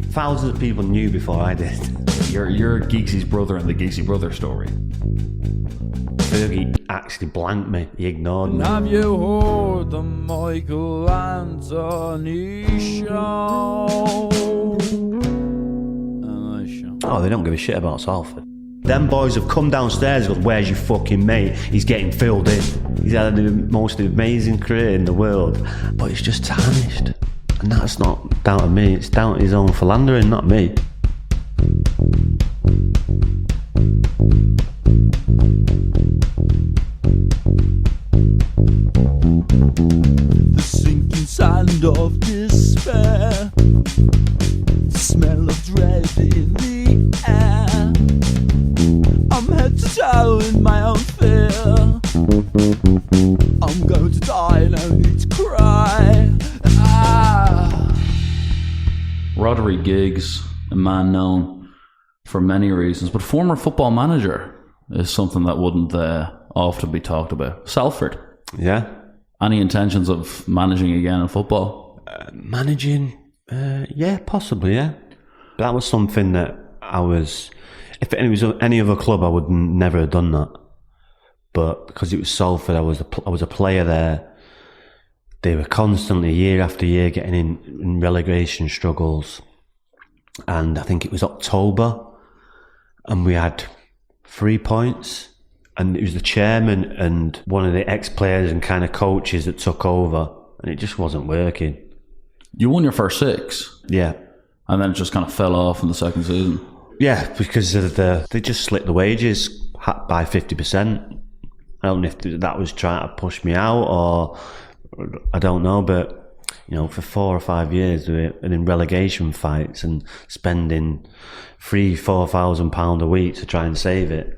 thousands of people knew before I did. You're Geeksy's brother in the Geeksy brother story. Fergie actually blanked me. He ignored me. Have you heard the Michael Anthony show? Oh, they don't give a shit about Salford. Them boys have come downstairs and gone, where's your fucking mate? He's getting filled in. He's had the most amazing career in the world. But it's just tarnished. And that's not down to me, it's down to his own philandering, not me. The sinking sand of despair, the smell of dread in the air. I'm head to toe in my own fear. I'm going to die, no need to cry. Rhodri Giggs, a man known for many reasons, but former football manager is something that wouldn't often be talked about. Salford. Yeah. Any intentions of managing again in football? Managing? Yeah, possibly, yeah. But that was something that I was... If it was any other club, I would never have done that. But because it was Salford, I was a player there. They were constantly, year after year, getting in relegation struggles. And I think it was October, and we had 3 points. And it was the chairman and one of the ex-players and kind of coaches that took over, and it just wasn't working. You won your first 6. Yeah. And then it just kind of fell off in the second season. Yeah, because of they just slipped the wages by 50%. I don't know if that was trying to push me out or I don't know, but you know, for 4 or 5 years we were in relegation fights and spending £3,000-4,000 a week to try and save it,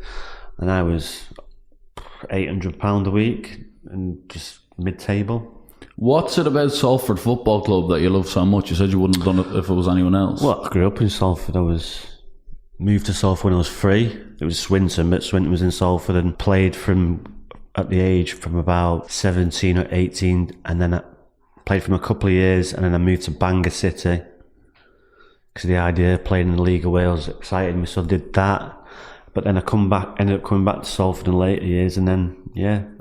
and I was £800 a week and just mid-table. What's it about Salford Football Club that you love so much? You said you wouldn't have done it if it was anyone else. Well, I grew up in Salford. Moved to Salford when I was 3. It was Swinton, but Swinton was in Salford, and played at the age from about 17 or 18, and then I played for a couple of years, and then I moved to Bangor City because the idea of playing in the League of Wales excited me, so I did that. But then I ended up coming back to Salford in later years, and then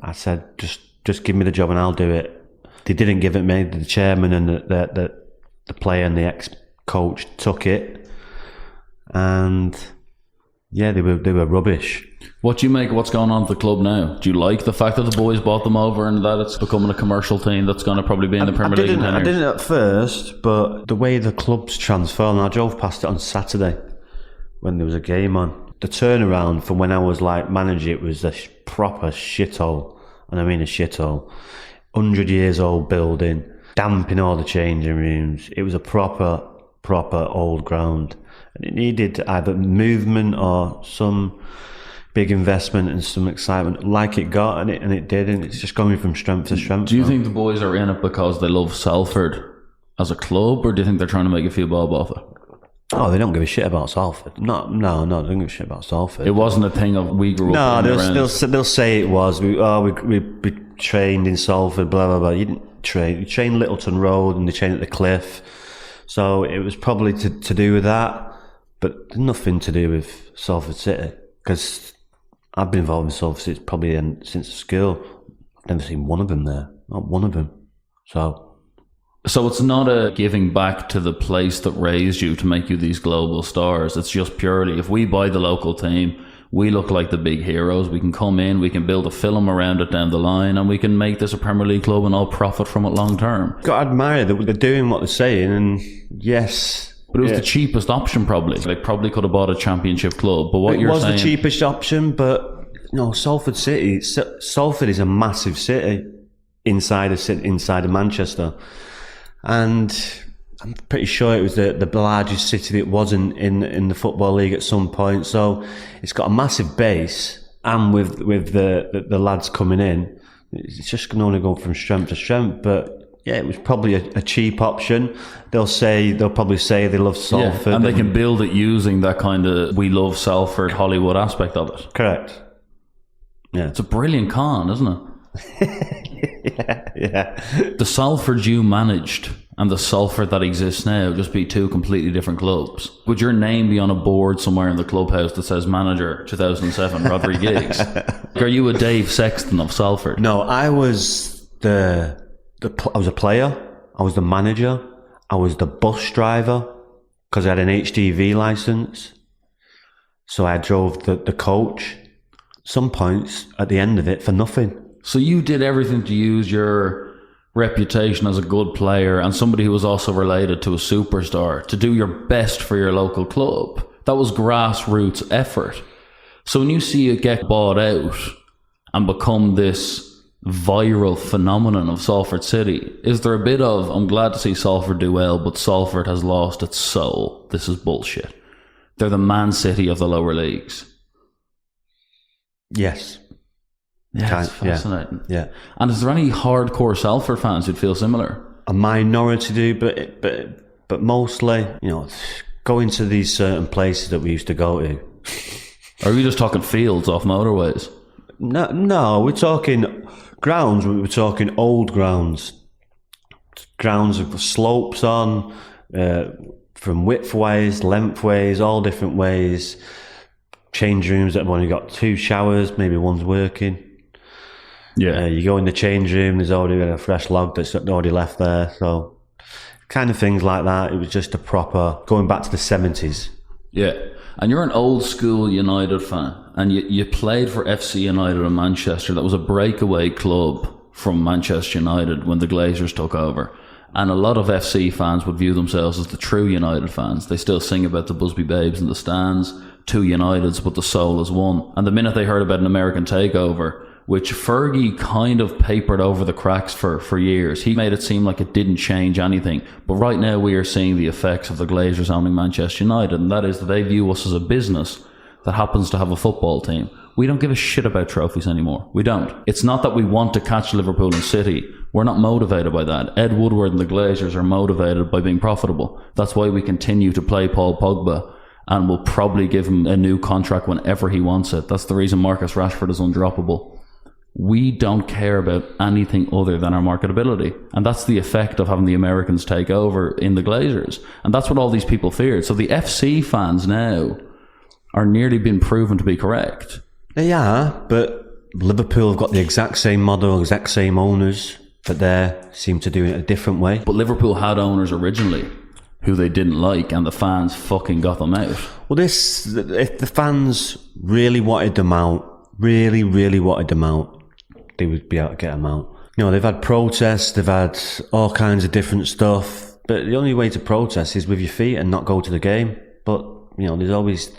I said just give me the job and I'll do it. They didn't give it me. The chairman and the player and the ex-coach took it. And they were rubbish. What do you make of what's going on at the club now? Do you like the fact that the boys bought them over and that it's becoming a commercial team that's going to probably be in the Premier League in 10 years? I didn't at first, but the way the club's transformed, I drove past it on Saturday when there was a game on. The turnaround from when I was like manager, it was a proper shithole, and I mean a shithole. 100 years old building, damp in all the changing rooms. It was a proper old ground. And it needed either movement or some big investment and some excitement, like it got, and it did, and it's just going from strength to strength. Do you think the boys are in it because they love Salford as a club, or do you think they're trying to make a few bob off it? Oh, they don't give a shit about Salford. No, they don't give a shit about Salford. It wasn't a thing of we grew up. No, they'll say it was. We trained in Salford, blah blah blah. You didn't train. You trained Littleton Road, and they trained at the Cliff. So it was probably to do with that. But nothing to do with Salford City, because I've been involved in Salford City probably since school. I've never seen one of them there, not one of them. So it's not a giving back to the place that raised you to make you these global stars. It's just purely, if we buy the local team, we look like the big heroes. We can come in, we can build a film around it down the line, and we can make this a Premier League club and all profit from it long term. Got to admire that they're doing what they're saying, and yes. But it was the cheapest option, probably. Like, probably could have bought a championship club. But what you're saying... It was the cheapest option, but Salford City... Salford is a massive city inside of Manchester. And I'm pretty sure it was the largest city that wasn't in the Football League at some point. So it's got a massive base, and with the lads coming in, it's just going to only go from strength to strength. But... yeah, it was probably a cheap option. They'll probably say they love Salford. Yeah, and they can build it using that kind of we love Salford Hollywood aspect of it. Correct. Yeah. It's a brilliant con, isn't it? Yeah. The Salford you managed and the Salford that exists now just be two completely different clubs? Would your name be on a board somewhere in the clubhouse that says manager 2007 Rhodri Giggs? Are you a Dave Sexton of Salford? No, I was I was a player. I was the manager. I was the bus driver because I had an HGV license. So I drove the coach. Some points at the end of it for nothing. So you did everything to use your reputation as a good player and somebody who was also related to a superstar to do your best for your local club. That was grassroots effort. So when you see it get bought out and become this viral phenomenon of Salford City, is there a bit of, I'm glad to see Salford do well, but Salford has lost its soul? This is bullshit. They're the Man City of the lower leagues. Yes. Yeah, it's fascinating. Yeah. And is there any hardcore Salford fans who'd feel similar? A minority do, but mostly, going to these certain places that we used to go to. Are we just talking fields off motorways? No, we're talking grounds. We're talking old grounds. Grounds with slopes on, from widthways, lengthways, all different ways. Change rooms that have only got 2 showers, maybe one's working. Yeah. You go in the change room, there's already a fresh log that's already left there. So kind of things like that. It was just a proper, going back to the 70s. Yeah. And you're an old school United fan, and you played for FC United in Manchester. That was a breakaway club from Manchester United when the Glazers took over. And a lot of FC fans would view themselves as the true United fans. They still sing about the Busby Babes in the stands, 2 Uniteds, but the soul is one. And the minute they heard about an American takeover, which Fergie kind of papered over the cracks for years, he made it seem like it didn't change anything. But right now we are seeing the effects of the Glazers owning Manchester United, and that is that they view us as a business that happens to have a football team. We don't give a shit about trophies anymore. We don't. It's not that we want to catch Liverpool and City. We're not motivated by that. Ed Woodward and the Glazers are motivated by being profitable. That's why we continue to play Paul Pogba, and we'll probably give him a new contract whenever he wants it. That's the reason Marcus Rashford is undroppable. We don't care about anything other than our marketability. And that's the effect of having the Americans take over in the Glazers. And that's what all these people feared. So the FC fans now are nearly been proven to be correct. They are, but Liverpool have got the exact same model, exact same owners, but they seem to do it a different way. But Liverpool had owners originally who they didn't like, and the fans fucking got them out. Well, if the fans really wanted them out, really wanted them out, they would be able to get them out. They've had protests, they've had all kinds of different stuff, but the only way to protest is with your feet and not go to the game. But, there's always...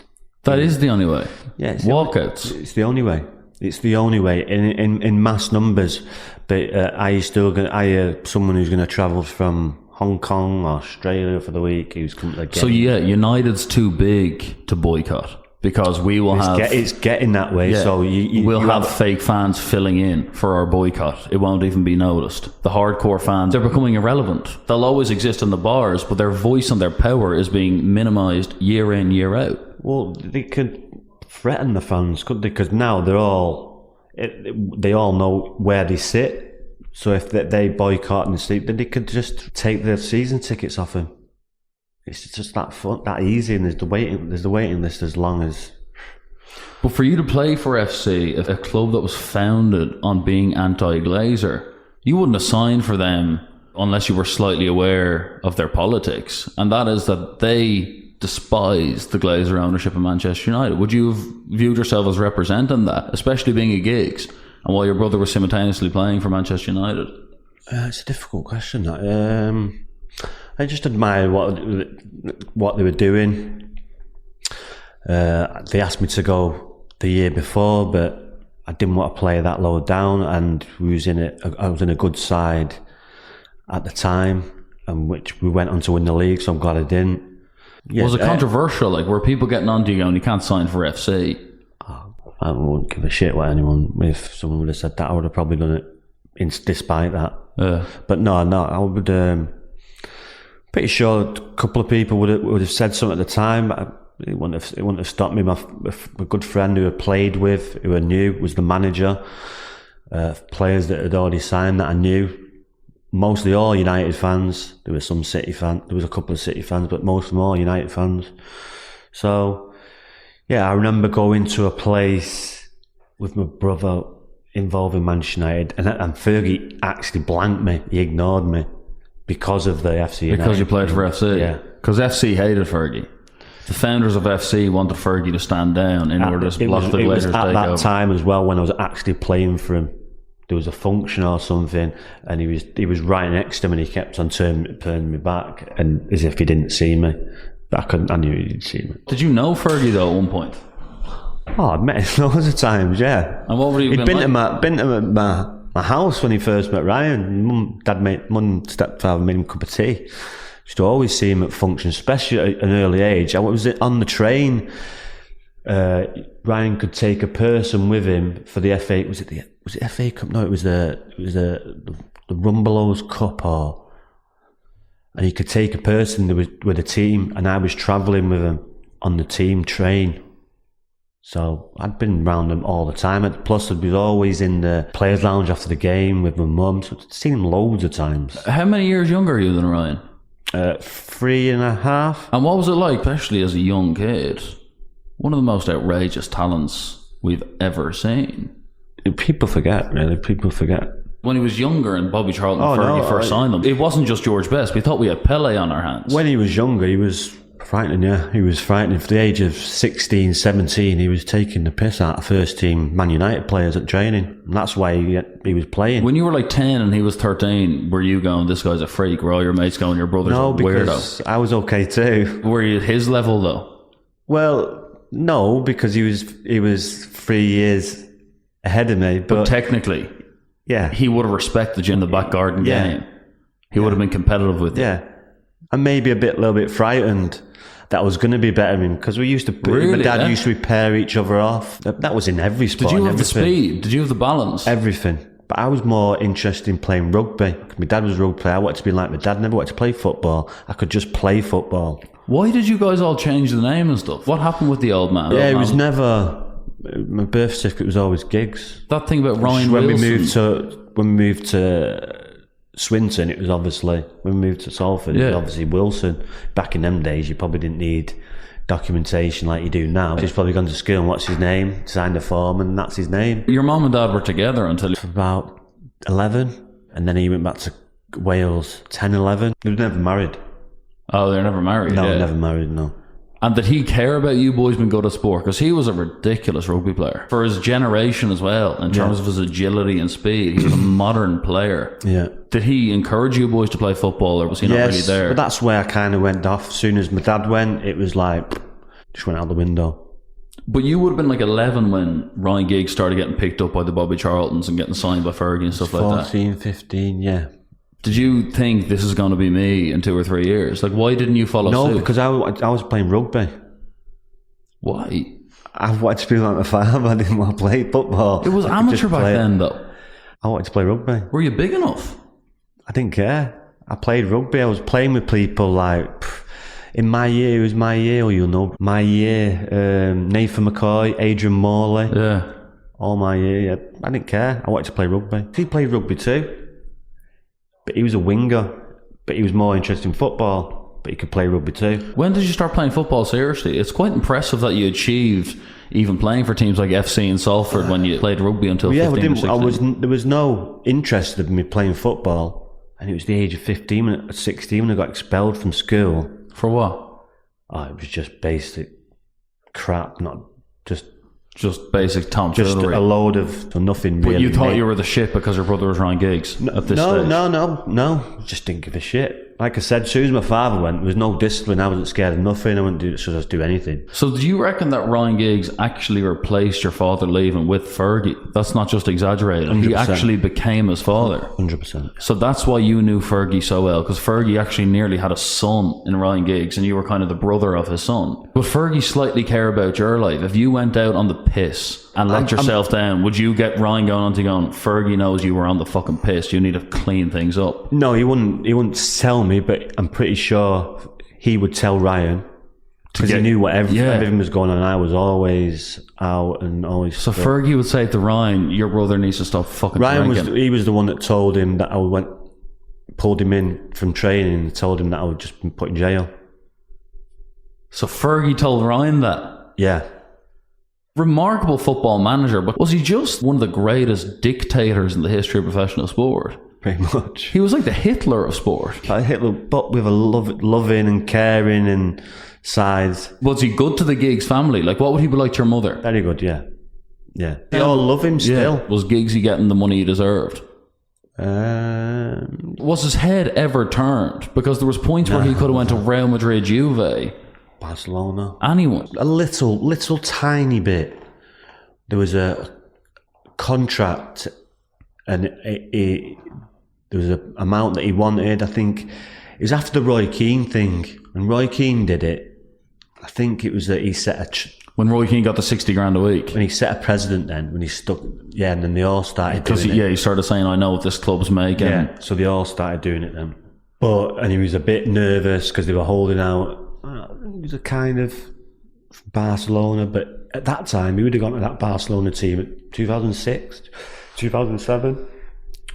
That is the only way. Yeah, walkouts. It's the only way. It's the only way in mass numbers. But are you still going? Are you someone who's going to travel from Hong Kong, Australia for the week? Who's come to the game? So yeah, United's too big to boycott because we will it's getting that way. Yeah, so we'll have fake fans filling in for our boycott. It won't even be noticed. The hardcore fans, they're becoming irrelevant. They'll always exist in the bars, but their voice and their power is being minimised year in, year out. Well, they could threaten the fans, couldn't they? Because now they all know where they sit. So if they boycott and sleep, then they could just take their season tickets off them. It's just that easy, and there's the waiting list as long as. But for you to play for FC, a club that was founded on being anti-Glazer, you wouldn't have signed for them unless you were slightly aware of their politics, and that is that they despise the Glazer ownership of Manchester United. Would you have viewed yourself as representing that, especially being a Giggs, and while your brother was simultaneously playing for Manchester United? It's a difficult question. I just admire what they were doing. They asked me to go the year before, but I didn't want to play that low down, and I was in a good side at the time, and which we went on to win the league, so I'm glad I didn't. Yeah, was it controversial? Were people getting on to you going, you can't sign for FC? I wouldn't give a shit what if someone would have said that. I would have probably done it despite that. Yeah. But no, I would. Pretty sure a couple of people would have said something at the time. It wouldn't have stopped me. My good friend who I played with, who I knew was the manager, players that had already signed that I knew. mostly all United fans. There were some City fans. There was a couple of City fans, but most of them all United fans. So, yeah, I remember going to a place with my brother involving Manchester United, and Fergie actually blanked me. He ignored me because of the FC United. Because you played for FC? Yeah. Because FC hated Fergie. The founders of FC wanted Fergie to stand down in order to block the Glazers' takeover. At that time as well, when I was actually playing for him, there was a function or something, and he was right next to him, and he kept on turning me back, and as if he didn't see me. But I knew he didn't see me. Did you know Fergie though at one point? Oh, I'd met him loads of times, yeah. And what were you? He'd been to my house when he first met Ryan. Mum, stepfather made him a cup of tea. Used to always see him at functions, especially at an early age. I was on the train. Ryan could take a person with him for the FA. Was it FA Cup? No, it was the Rumbelows Cup, and he could take a person with a team, and I was travelling with him on the team train. So I'd been around him all the time. Plus, I was always in the players' lounge after the game with my mum. So I'd seen him loads of times. How many years younger are you than Ryan? 3.5. And what was it like, especially as a young kid? One of the most outrageous talents we've ever seen. People forget, really. People forget. When he was younger and Bobby Charlton and Fergie first signed him, it wasn't just George Best. We thought we had Pele on our hands. When he was younger, he was frightening, yeah. He was frightening. For the age of 16, 17, he was taking the piss out of first team Man United players at training. And that's why he was playing. When you were like 10 and he was 13, were you going, this guy's a freak? Were all your mates going, your brother's a weirdo? No, because I was okay too. Were you at his level though? Well, no, because he was 3 years ahead of me. But technically, yeah, he would have respected you in the back garden game. He would have been competitive with you. Yeah. And maybe a little bit frightened that I was going to be better than him, because we used to, my dad used to repair each other off. That was in every sport. Did you have the speed? Did you have the balance? Everything. But I was more interested in playing rugby. My dad was a rugby player. I wanted to be like my dad. Never wanted to play football. I could just play football. Why did you guys all change the name and stuff? What happened with the old man? Yeah, it was never... My birth certificate was always Giggs. That thing about Ryan when Wilson. When we moved to Swinton, it was obviously... When we moved to Salford, it was obviously Wilson. Back in them days, you probably didn't need documentation like you do now. He's probably gone to school and what's his name, signed the form, and that's his name. Your mum and dad were together until... For about 11, and then he went back to Wales, 10, 11. He was never married. Oh, they're never married? No, never married, no. And did he care about you boys being good at sport? Because he was a ridiculous rugby player. For his generation as well, in terms of his agility and speed. He was a modern player. Yeah. Did he encourage you boys to play football, or was he not really there? But that's where I kind of went off. As soon as my dad went, it was like, just went out the window. But you would have been like 11 when Ryan Giggs started getting picked up by the Bobby Charltons and getting signed by Fergie and stuff like that. 14, 15, yeah. Did you think this is going to be me in 2 or 3 years? Like, why didn't you follow suit? No, because I was playing rugby. Why? I wanted to be like my father. I didn't want to play football. It was amateur back then, though. I wanted to play rugby. Were you big enough? I didn't care. I played rugby. I was playing with people like... In my year, it was my year, or you'll know. My year, Nathan McCoy, Adrian Morley. Yeah. All my year. I didn't care. I wanted to play rugby. He played rugby too. But he was a winger. But he was more interested in football. But he could play rugby too. When did you start playing football seriously? It's quite impressive that you achieved even playing for teams like FC and Salford when you played rugby until 15 or 16. There was no interest in me playing football. And it was the age of 15, 16 when I got expelled from school. For what? Oh, it was just basic crap, not just basic tomfoolery. Just a load of nothing really. But you thought you were the shit because your brother was Ryan Giggs at this stage? No. Just didn't give a shit. Like I said, as soon as my father went, there was no discipline. I wasn't scared of nothing. I wouldn't just do anything. So do you reckon that Ryan Giggs actually replaced your father leaving with Fergie? That's not just exaggerated. 100%. He actually became his father. 100%. So that's why you knew Fergie so well, because Fergie actually nearly had a son in Ryan Giggs, and you were kind of the brother of his son. But Fergie slightly care about your life. If you went out on the piss and let yourself down, would you get Ryan going on to going, Fergie knows you were on the fucking piss, you need to clean things up? No, he wouldn't tell me, but I'm pretty sure he would tell Ryan, because he knew everything was going on, and I was always out and always... So Fergie would say to Ryan, your brother needs to stop fucking drinking. He was the one that told him that I went pulled him in from training and told him that I would just been put in jail. So Fergie told Ryan that. Yeah. Remarkable football manager, but was he just one of the greatest dictators in the history of professional sport? Pretty much. He was like the Hitler of sport. Like Hitler, but with a loving and caring and sides. Was he good to the Giggs family? Like, what would he be like to your mother? Very good, yeah. Yeah. They all love him still. Yeah. Was Giggsy getting the money he deserved? Was his head ever turned? Because there was points where he could have went to Real Madrid, Juve, Barcelona. anyone. A little tiny bit. There was a contract and there was an amount that he wanted. I think it was after the Roy Keane thing. When Roy Keane did it, I think it was that he set When Roy Keane got the 60 grand a week. when he set a precedent then, when he stuck, yeah, and then they all started Because doing it. he started saying, I know what this club's making. Yeah, so they all started doing it then. And he was a bit nervous because they were holding out. He was a kind of Barcelona, but at that time, he would have gone to that Barcelona team at 2006, 2007.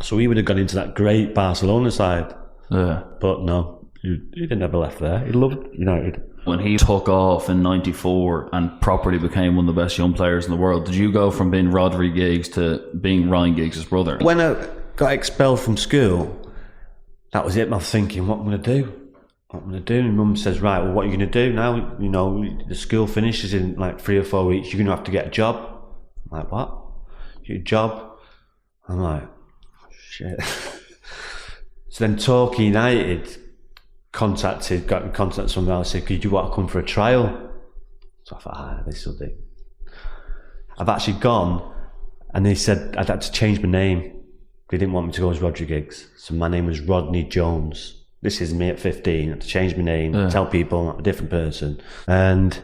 So he would have gone into that great Barcelona side. Yeah. But no, he never left there. He loved United. When he took off in 94 and properly became one of the best young players in the world, did you go from being Rhodri Giggs to being Ryan Giggs' brother? When I got expelled from school, that was it. I was thinking, what am I going to do? What am I going to do? And Mum says, right, well, what are you going to do now? You know, the school finishes in like 3 or 4 weeks. You're going to have to get a job. I'm like, what? Get a job? I'm like, oh, shit. So then Torquay United got in contact with someone else, said, could you want to come for a trial? So I thought, this will do. I've actually gone, and they said I'd had to change my name. They didn't want me to go as Rhodri Giggs. So my name was Rodney Jones. This is me at 15. I had to change my name, tell people I'm a different person. And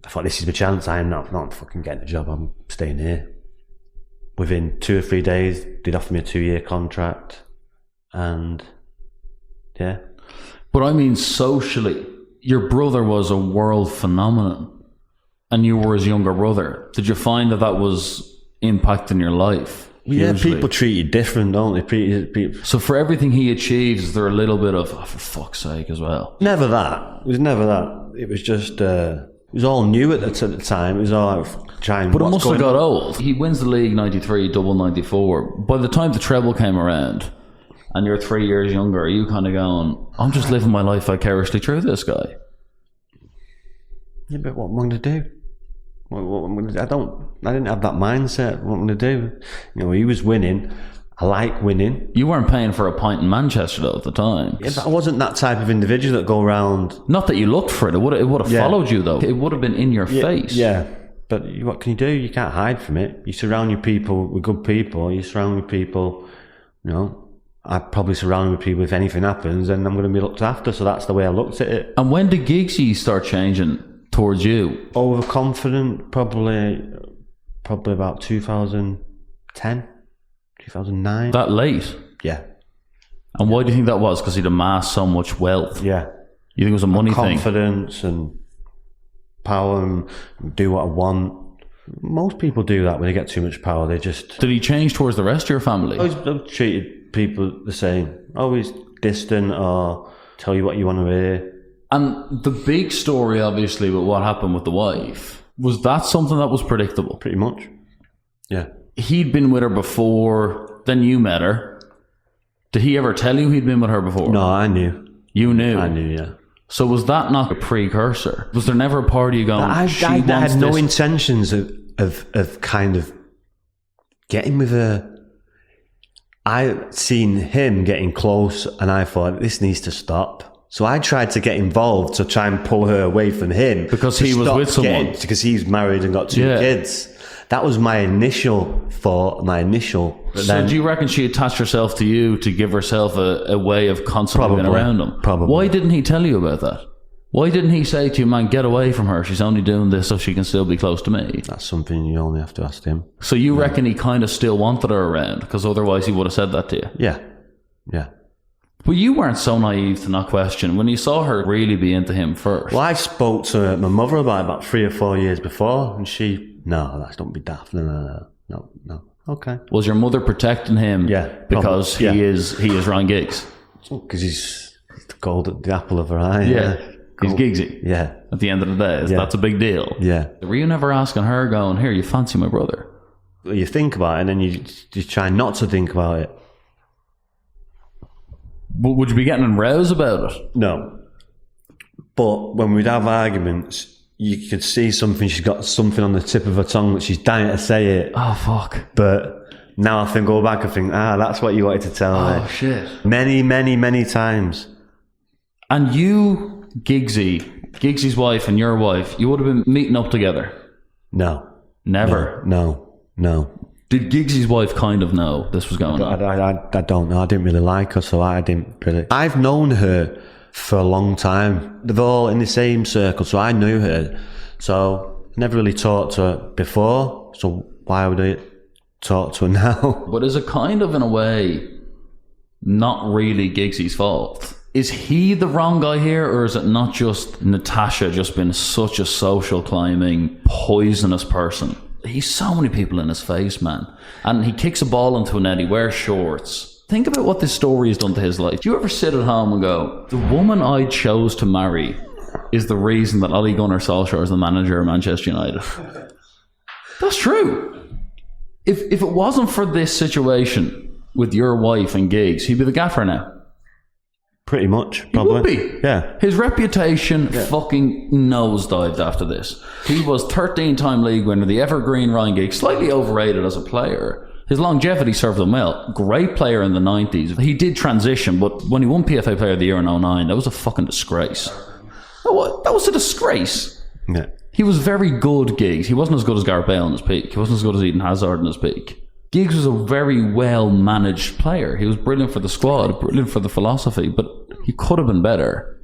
I thought, this is my chance. I'm not fucking getting a job. I'm staying here. Within 2 or 3 days, they'd offer me a 2-year contract. And yeah. But I mean, socially, your brother was a world phenomenon and you were his younger brother. Did you find that was impacting your life? Yeah, hugely? people treat you different, don't they? People. So for everything he achieves, is there a little bit of, for fuck's sake as well? Never that. It was never that. It was just, it was all new at the time. It was all like, trying. But it must have got old. He wins the league 93, double 94. By the time the treble came around, and you're 3 years younger, are you kind of going, I'm just living my life vicariously through this guy? Yeah, but what am I going to do? I didn't have that mindset. What am I going to do? You know, he was winning. I like winning. You weren't paying for a pint in Manchester though at the time. Yeah, but I wasn't that type of individual that go around. Not that you looked for it. It would have followed you though. It would have been in your face. Yeah, but what can you do? You can't hide from it. You surround your people with good people. You surround with people, you know. I probably surround with people if anything happens, and I'm going to be looked after. So that's the way I looked at it. And when did Giggsy start changing towards you? Overconfident, probably about 2010, 2009. That late? Yeah. And why do you think that was? Because he'd amassed so much wealth. Yeah. You think it was a money thing? Confidence and power and do what I want. Most people do that when they get too much power. They just... Did he change towards the rest of your family? I always treated people the same. Always distant or tell you what you want to hear. And the big story, obviously, with what happened with the wife, was that something that was predictable? Pretty much. Yeah. He'd been with her before, then you met her. Did he ever tell you he'd been with her before? No, I knew. You knew? I knew, yeah. So was that not a precursor? Was there never a part of you going, I had no intentions of kind of getting with her. I seen him getting close and I thought, this needs to stop. So I tried to get involved to try and pull her away from him. Because he was with someone. Because he's married and got 2 kids. That was my initial thought, So do you reckon she attached herself to you to give herself a way of constantly being around him? Probably. Why didn't he tell you about that? Why didn't he say to you, man, get away from her. She's only doing this so she can still be close to me? That's something you only have to ask him. So you reckon he kind of still wanted her around? Because otherwise he would have said that to you? Yeah. Yeah. But you weren't so naive to not question when you saw her really be into him first. Well, I spoke to my mother about 3 or 4 years before, and she, no, don't be daft. No. Okay. Was your mother protecting him? Yeah. Because he is Ryan Giggs? Because he's the apple of her eye. Yeah. He's Giggsy. Yeah. At the end of the day, that's a big deal. Yeah. Were you never asking her, going, here, you fancy my brother? Well, you think about it, and then you try not to think about it. But would you be getting in rows about it? No. But when we'd have arguments, you could see something, she's got something on the tip of her tongue that she's dying to say it. Oh, fuck. But now I go back and think, that's what you wanted to tell me. Oh, shit. Many, many, many times. And you, Giggsy's wife and your wife, you would have been meeting up together? No. Never? No. Did Giggsy's wife kind of know this was going on? I don't know. I didn't really like her, so I didn't really. I've known her for a long time. They're all in the same circle, so I knew her. So I never really talked to her before, so why would I talk to her now? But is it kind of, in a way, not really Giggsy's fault? Is he the wrong guy here, or is it not just Natasha just being such a social climbing, poisonous person? He's so many people in his face, man. And he kicks a ball into a net, he wears shorts. Think about what this story has done to his life. Do you ever sit at home and go, the woman I chose to marry is the reason that Ole Gunnar Solskjaer is the manager of Manchester United? That's true. If it wasn't for this situation with your wife and Giggs, he'd be the gaffer now. Pretty much, probably. He would be. Yeah. His reputation fucking nosedived after this. He was 13-time league winner, the evergreen Ryan Giggs, slightly overrated as a player. His longevity served him well. Great player in the 90s. He did transition, but when he won PFA Player of the Year in 09, that was a fucking disgrace. That was a disgrace. Yeah. He was very good, Giggs. He wasn't as good as Gareth Bale in his peak. He wasn't as good as Eden Hazard in his peak. Giggs was a very well-managed player. He was brilliant for the squad, brilliant for the philosophy, but he could have been better.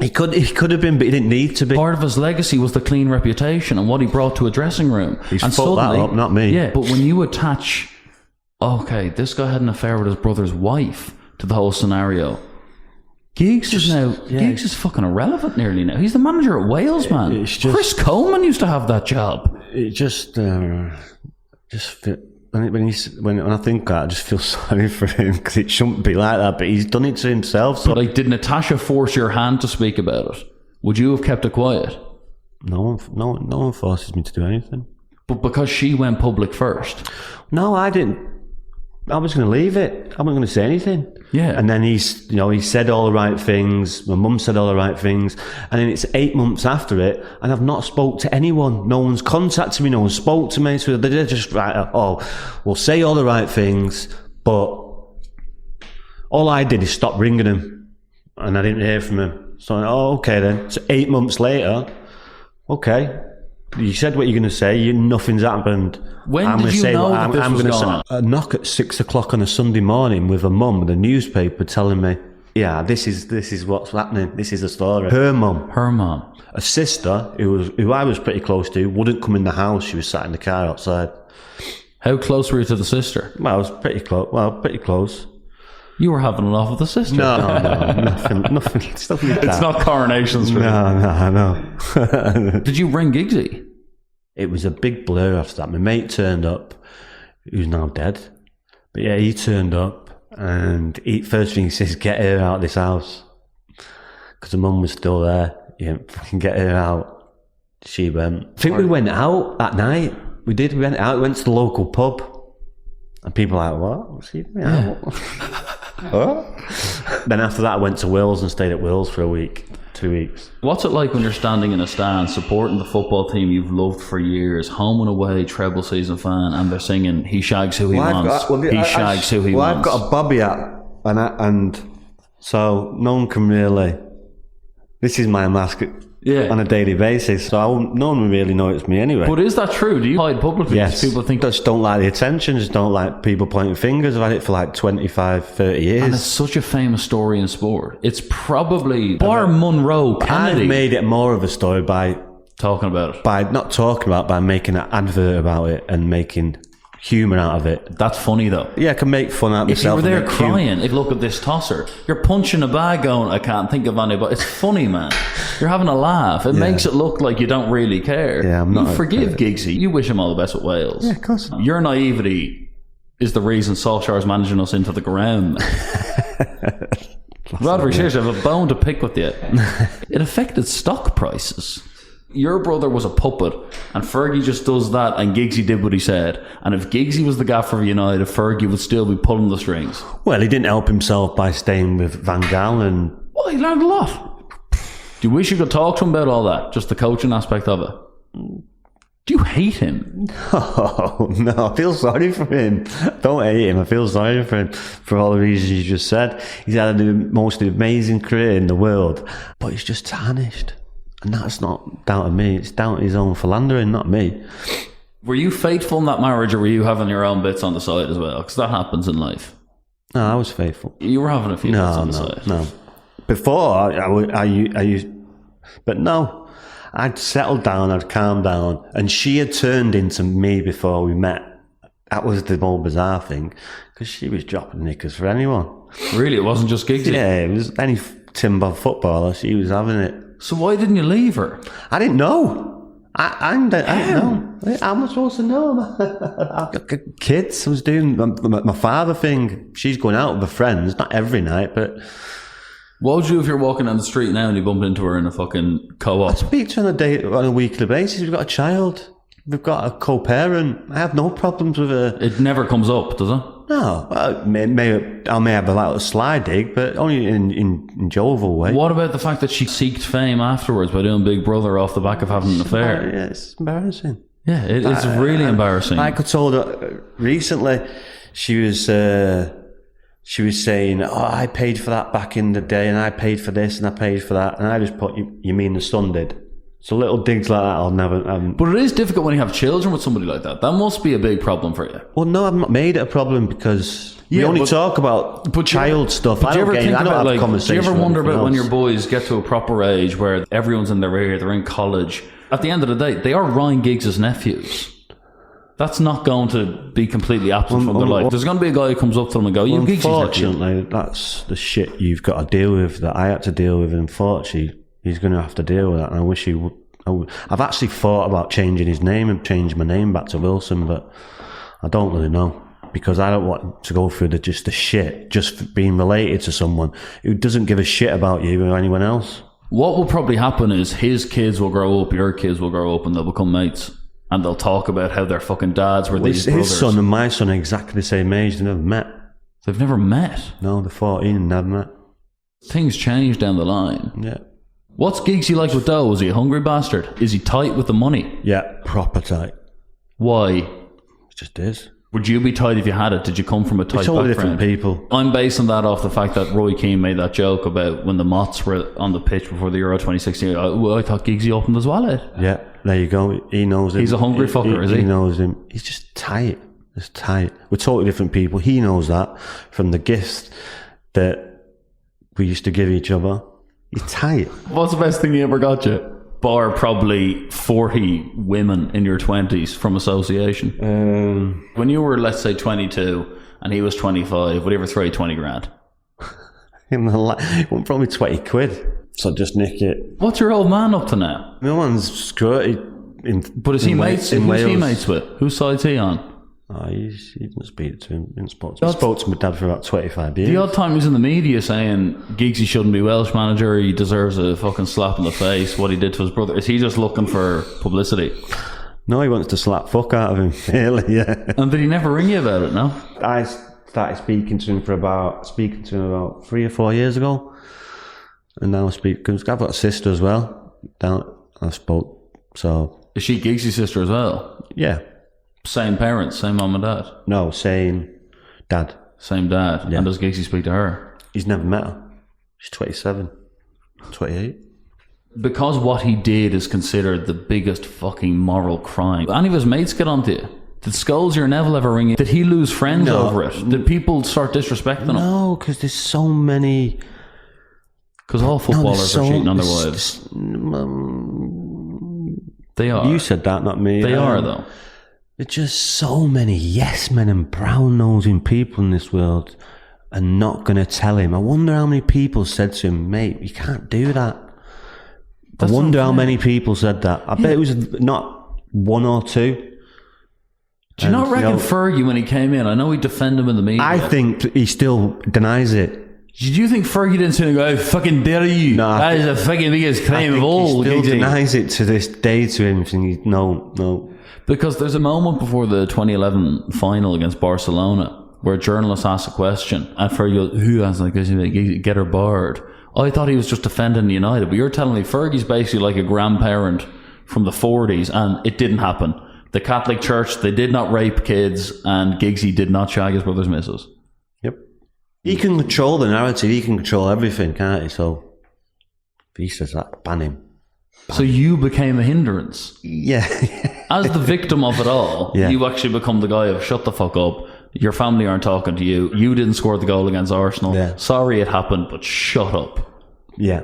He could have been, but he didn't need to be. Part of his legacy was the clean reputation and what he brought to a dressing room. He's and fucked that up, not me. Yeah, but when you attach, okay, this guy had an affair with his brother's wife to the whole scenario. Giggs is fucking irrelevant nearly now. He's the manager at Wales, man. It's just, Chris Coleman used to have that job. It just when I think that, I just feel sorry for him, because it shouldn't be like that, but he's done it to himself. So. But like, did Natasha force your hand to speak about it? Would you have kept it quiet? No one forces me to do anything. But because she went public first? No, I didn't. I was going to leave it. I wasn't going to say anything. Yeah. And then he said all the right things. My mum said all the right things. And then it's 8 months after it, and I've not spoke to anyone. No one's contacted me. No one spoke to me. So they're just we'll say all the right things, but all I did is stop ringing him, and I didn't hear from him. So okay then. So 8 months later, okay. You said what you're going to say. Nothing's happened. When did you know that this was going on? A knock at 6 o'clock on a Sunday morning with a mum with a newspaper telling me, yeah, this is what's happening. This is the story. Her mum. A sister who I was pretty close to wouldn't come in the house. She was sat in the car outside. How close were you to the sister? Well, I was pretty close. Pretty close. You were having it off with the sister. No, nothing. Stuff like that. It's not Coronation Street. No. Did you ring Giggsy? It was a big blur after that. My mate turned up, who's now dead. But yeah, he turned up, and first thing he says, get her out of this house. Because the mum was still there. Yeah, fucking get her out. She went. I think we went out that night. We went out, we went to the local pub. And people were like, what? What's he doing? Yeah. What? Then after that, I went to Wills and stayed at Wills for a week. 2 weeks. What's it like when you're standing in a stand supporting the football team you've loved for years, home and away, treble season fan, and they're singing "He shags who he wants"? He shags who he wants. I've got a bobby hat, and so no one can really. This is my mask on a daily basis, so no one will really know it's me anyway. But is that true? Do you hide publicly? Yes. People think just don't like the attention, just don't like people pointing fingers. I've had it for like 25, 30 years. And it's such a famous story in sport. It's probably, bar Monroe Kennedy. I've made it more of a story by talking about it. By not talking about it, by making an advert about it and making humour out of it. That's funny though. Yeah, I can make fun out of myself. If you were there crying, if you look at this tosser, you're punching a bag going, I can't think of anybody. It's funny, man. You're having a laugh. It makes it look like you don't really care. Yeah, I'm not. You forgive Giggsy. You wish him all the best with Wales. Yeah, of course. Your naivety is the reason Solskjaer's managing us into the ground. Rhodri, seriously, I have a bone to pick with you. It affected stock prices. Your brother was a puppet, and Fergie just does that, and Giggsy did what he said. And if Giggsy was the gaffer of United, Fergie would still be pulling the strings. Well, he didn't help himself by staying with Van Gaal, and Well, he learned a lot. Do you wish you could talk to him about all that? Just the coaching aspect of it? Do you hate him? oh no, I feel sorry for him. Don't hate him. I feel sorry for him for all the reasons you just said. He's had the most amazing career in the world, but he's just tarnished. And that's not down to me. It's down to his own philandering, not me. Were you faithful in that marriage, or were you having your own bits on the side as well? Because that happens in life. No, I was faithful. You were having a few bits on the side. No. Before, I used... But no. I'd settled down, I'd calmed down. And she had turned into me before we met. That was the more bizarre thing. Because she was dropping knickers for anyone. Really? It wasn't just Giggsy? Yeah, it was any Timber footballer. She was having it. So why didn't you leave her? I didn't know. I didn't know. How am I supposed to know? I've got kids. I was doing my father thing. She's going out with her friends, not every night, but... What would you do if you're walking down the street now and you bump into her in a fucking co-op? I speak to her on a weekly basis. We've got a child. We've got a co-parent. I have no problems with her. It never comes up, does it? No. I may have a little sly dig, but only in jovial way. What about the fact that she seeked fame afterwards by doing Big Brother off the back of having an affair? Yeah, it's embarrassing. Yeah, it's really embarrassing. Like I told her recently, she was saying, "Oh, I paid for that back in the day, and I paid for this, and I paid for that," and I just put, "You mean the son did?" So little digs like that, I'll never. But it is difficult when you have children with somebody like that. That must be a big problem for you. Well, no, I've not made it a problem because we only talk about child stuff. But I don't have conversations. Do you ever wonder about when else. your boys get to a proper age where everyone's in their ear, they're in college? At the end of the day, they are Ryan Giggs' nephews. That's not going to be completely absent from their life. There's going to be a guy who comes up to them and go, "You Giggs' nephew." Unfortunately, that's the shit you've got to deal with, that I had to deal with, and unfortunately, he's going to have to deal with that, and I wish he would. I've actually thought about changing his name and changing my name back to Wilson, but I don't really know, because I don't want to go through the shit just for being related to someone who doesn't give a shit about you or anyone else. What will probably happen is his kids will grow up, your kids will grow up, and they'll become mates, and they'll talk about how their fucking dads were these brothers. His son and my son are exactly the same age. They never met. They've never met? No, they're 14 and never met. Things change down the line. Yeah. What's Giggsy like with dough? Is he a hungry bastard? Is he tight with the money? Yeah, proper tight. Why? It just is. Would you be tight if you had it? Did you come from a tight totally background? Different people. I'm basing that off the fact that Roy Keane made that joke about when the Mots were on the pitch before the Euro 2016. I thought Giggsy opened his wallet. Yeah, there you go. He knows him. He's a hungry fucker, is he? He knows him. He's just tight. Just tight. We're totally different people. He knows that from the gifts that we used to give each other. He's tight. What's the best thing he ever got you? Bar probably 40 women in your 20s from association. When you were, let's say, 22 and he was 25, would he ever throw you 20 grand? It won't probably 20 quid. So just nick it. What's your old man up to now? My man's security. But is he mates? Who's he mates with? Whose side's he on? Oh, he didn't speak to him. I spoke to my dad for about 25 years. The odd time he's in the media saying Giggsy shouldn't be Welsh manager, he deserves a fucking slap in the face, what he did to his brother. Is he just looking for publicity? No, he wants to slap fuck out of him. Really, yeah. And did he never ring you about it, no? I started speaking to him about 3 or 4 years ago. And now I speak, because I've got a sister as well. I spoke, so... Is she Giggsy's sister as well? Yeah. Same parents, same mum and dad? No, same dad. Same dad. Yeah. And does Giggsy speak to her? He's never met her. She's 27, 28. Because what he did is considered the biggest fucking moral crime. Any of his mates get onto you? Did Scholes or Neville ever ring you? Did he lose friends over it? Did people start disrespecting him? No, because there's so many... Because all footballers are cheating on their wives. They are. You said that, not me. They are, though. There's just so many yes men and brown-nosing people in this world and not going to tell him. I wonder how many people said to him, "Mate, you can't do that." I wonder how many people said that. I bet it was not one or two. Do you not reckon Fergie, when he came in, I know he defended him in the media. I think he still denies it. Did you think Fergie didn't say, "I fucking dare you"? No, That is the fucking biggest I crime think of all. he still Giggsy. denies it to this day to him. Thinking, no. Because there's a moment before the 2011 final against Barcelona where a journalist asks a question and Fergie goes, "Who has like this? Get her barred." I thought he was just defending United, but you're telling me Fergie's basically like a grandparent from the 40s, and it didn't happen. The Catholic Church, they did not rape kids, and Giggsy did not shag his brother's missus. Yep. He can control the narrative. He can control everything, can't he? So if he says that, ban him. So you became a hindrance. Yeah. As the victim of it all, Yeah. you actually become the guy of shut the fuck up. Your family aren't talking to you. You didn't score the goal against Arsenal. Yeah. Sorry it happened, but shut up. Yeah.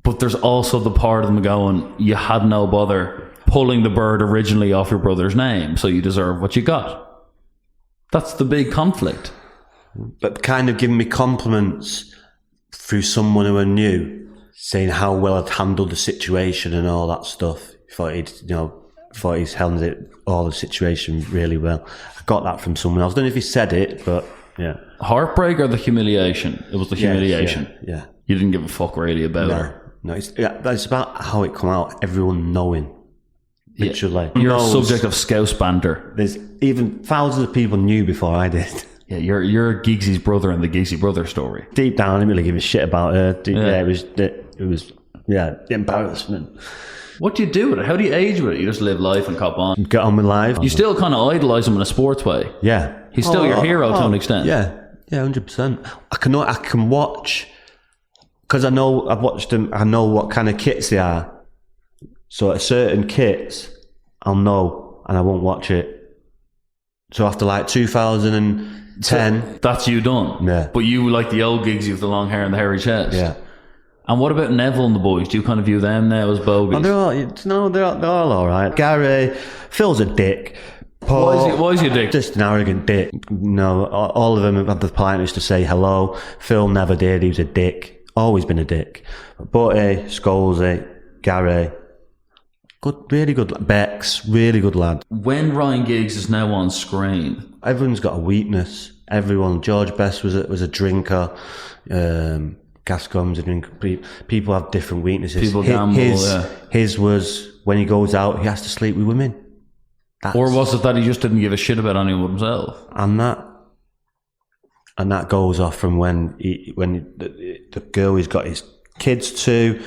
But there's also the part of them going, you had no bother pulling the bird originally off your brother's name, so you deserve what you got. That's the big conflict. But kind of giving me compliments through someone who I knew, saying how well I'd handled the situation and all that stuff. Thought he's handled it, all the situation really well. I got that from someone else. I don't know if he said it, but yeah. Heartbreak or the humiliation? It was the humiliation. Yeah. You didn't give a fuck really about her. No, it's about how it come out. Everyone knowing. Literally. You're a knows. subject of scouse banter. There's even thousands of people knew before I did. Yeah, you're Giggsy's brother in the Giggsy brother story. Deep down, I didn't really give a shit about her. It was embarrassment. What do you do with it? How do you age with it? You just live life and cop on. Get on with life. You still kind of idolise him in a sports way. Yeah. He's still your hero to an extent. Yeah, 100%. I can watch, because I know I've watched them. I know what kind of kits they are. So at certain kits, I'll know, and I won't watch it. So after like 2010, So that's you done. Yeah. But you like the old Giggsy with the long hair and the hairy chest. yeah. And what about Neville and the boys? Do you kind of view them now as bogies? They're all right. Gary, Phil's a dick. Paul, Why is he a dick? Just an arrogant dick. No, all of them have had the politeness to say hello. Phil never did. He was a dick. Always been a dick. Butty, Scholesy, Gary, good, really good. Bex, really good lad. When Ryan Giggs is now on screen, Everyone's got a weakness. Everyone. George Best was a drinker. Gascom's a drinker. People have different weaknesses. People gamble, His was when he goes out, he has to sleep with women. or was it that he just didn't give a shit about anyone himself? And that goes off from when the girl he's got his kids to,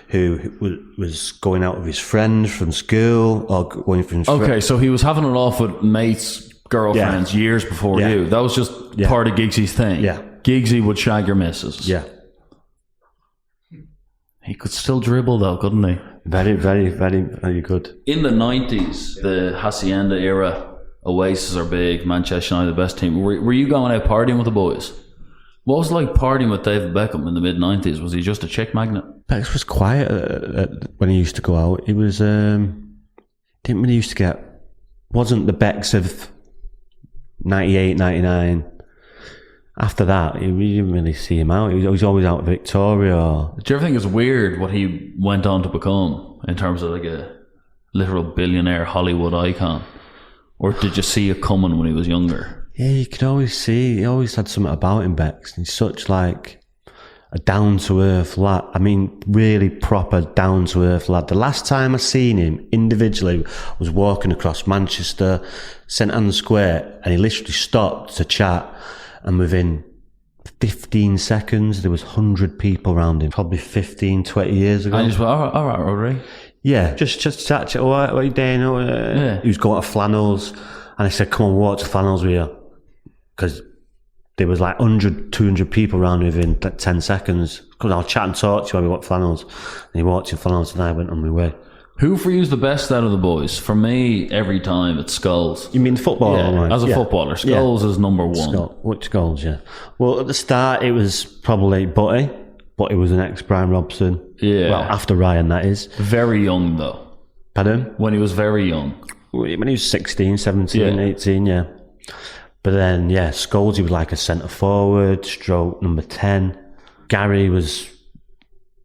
who was going out with his friends from school or going from. Okay, so he was having it off with mates, girlfriends years before you. That was just part of Giggsy's thing. Yeah. Giggsy would shag your missus. Yeah. He could still dribble though, couldn't he? Very, very, very, very good. In the 90s, the Hacienda era, Oasis are big, Manchester United the best team. Were you going out partying with the boys? What was it like partying with David Beckham in the mid-90s? Was he just a chick magnet? Bex was quiet when he used to go out. He was didn't really used to get, wasn't the Bex of 98, 99. After that, you didn't really see him out. He was always out at Victoria. Do you ever think it's weird what he went on to become in terms of like a literal billionaire Hollywood icon? Or did you see it coming when he was younger? Yeah, you could always see. He always had something about him, Bex. He's such like a down-to-earth lad. I mean, really proper down-to-earth lad. The last time I seen him individually was walking across Manchester, St Anne's Square, and he literally stopped to chat. And within 15 seconds, there was 100 people around him, probably 15, 20 years ago. And he just went, all right, Rhodri. Yeah, just chat. What are you doing? He was going to flannels. And I said, come on, walk to flannels with you. Because there was like 100, 200 people around within 10 seconds. Because I'll chat and talk to you when we walk flannels. And he walked in flannels and I went on my way. Who for you is the best out of the boys? For me, every time, it's Scholes. You mean football? Yeah, as a footballer, Scholes is number one. Which Scholes, yeah. Well, at the start, it was probably Butty. Butty was an ex-Brian Robson. Yeah. Well, after Ryan, that is. Very young, though. Pardon? When he was very young. When he was 16, 17, 18, yeah. But then, Scholes, he was like a centre forward, stroke number 10. Gary was